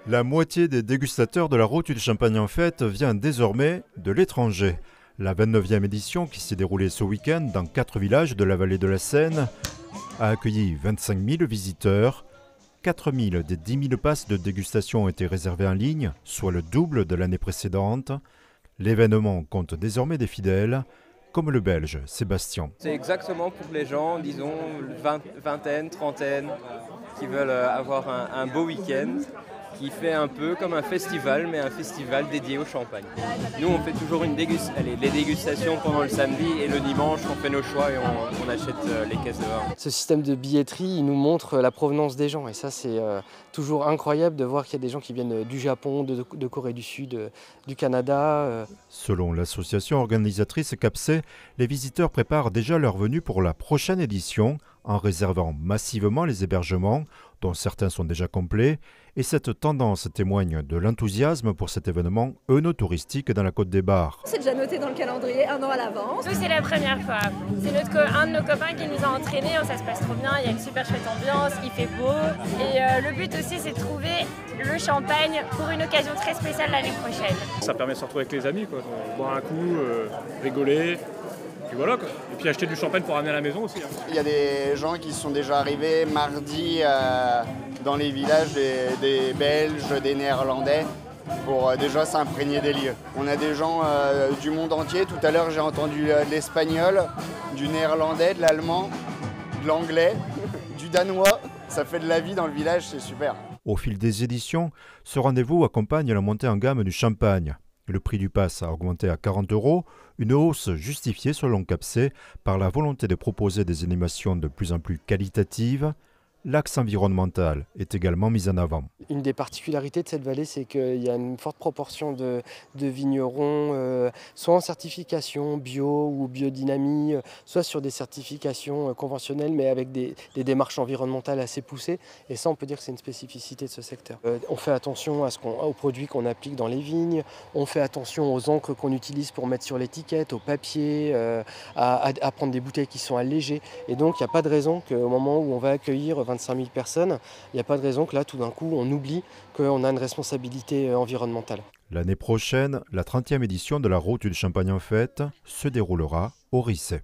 La moitié des dégustateurs de la route du Champagne en fête vient désormais de l'étranger. La 29e édition, qui s'est déroulée ce week-end dans 4 villages de la vallée de la Seine, a accueilli 25 000 visiteurs. 4 000 des 10 000 passes de dégustation ont été réservées en ligne, soit le double de l'année précédente. L'événement compte désormais des fidèles, comme le Belge Sébastien. C'est exactement pour les gens, disons, vingtaine, trentaine, qui veulent avoir un beau week-end, qui fait un peu comme un festival, mais un festival dédié au champagne. Nous, on fait toujours les dégustations pendant le samedi et le dimanche, on fait nos choix et on achète les caisses de vin. Ce système de billetterie, il nous montre la provenance des gens et ça, c'est toujours incroyable de voir qu'il y a des gens qui viennent du Japon, de Corée du Sud, du Canada. Selon l'association organisatrice CAPSE, les visiteurs préparent déjà leur venue pour la prochaine édition en réservant massivement les hébergements, dont certains sont déjà complets, et cette tendance témoigne de l'enthousiasme pour cet événement œnotouristique dans la Côte des Bars. C'est déjà noté dans le calendrier 1 an à l'avance. Nous, c'est la première fois. C'est un de nos copains qui nous a entraînés, ça se passe trop bien, il y a une super chouette ambiance, il fait beau. Et le but aussi, c'est de trouver le champagne pour une occasion très spéciale l'année prochaine. Ça permet de se retrouver avec les amis, quoi. Boire un coup, rigoler. Et voilà, quoi. Et puis acheter du champagne pour ramener à la maison aussi. Il y a des gens qui sont déjà arrivés mardi dans les villages des Belges, des Néerlandais, pour déjà s'imprégner des lieux. On a des gens du monde entier. Tout à l'heure, j'ai entendu de l'espagnol, du néerlandais, de l'allemand, de l'anglais, du danois. Ça fait de la vie dans le village, c'est super. Au fil des éditions, ce rendez-vous accompagne la montée en gamme du champagne. Le prix du pass a augmenté à 40 €, une hausse justifiée selon CAPSE par la volonté de proposer des animations de plus en plus qualitatives. L'axe environnemental est également mis en avant. Une des particularités de cette vallée, c'est qu'il y a une forte proportion de vignerons, soit en certification bio ou biodynamie, soit sur des certifications conventionnelles, mais avec des démarches environnementales assez poussées. Et ça, on peut dire que c'est une spécificité de ce secteur. On fait attention aux produits qu'on applique dans les vignes, on fait attention aux encres qu'on utilise pour mettre sur l'étiquette, au papier, à prendre des bouteilles qui sont allégées. Et donc, il n'y a pas de raison qu'au moment où on va accueillir 25 000 personnes, il n'y a pas de raison que là, tout d'un coup, on oublie qu'on a une responsabilité environnementale. L'année prochaine, la 30e édition de la Route du Champagne en fête se déroulera au Risset.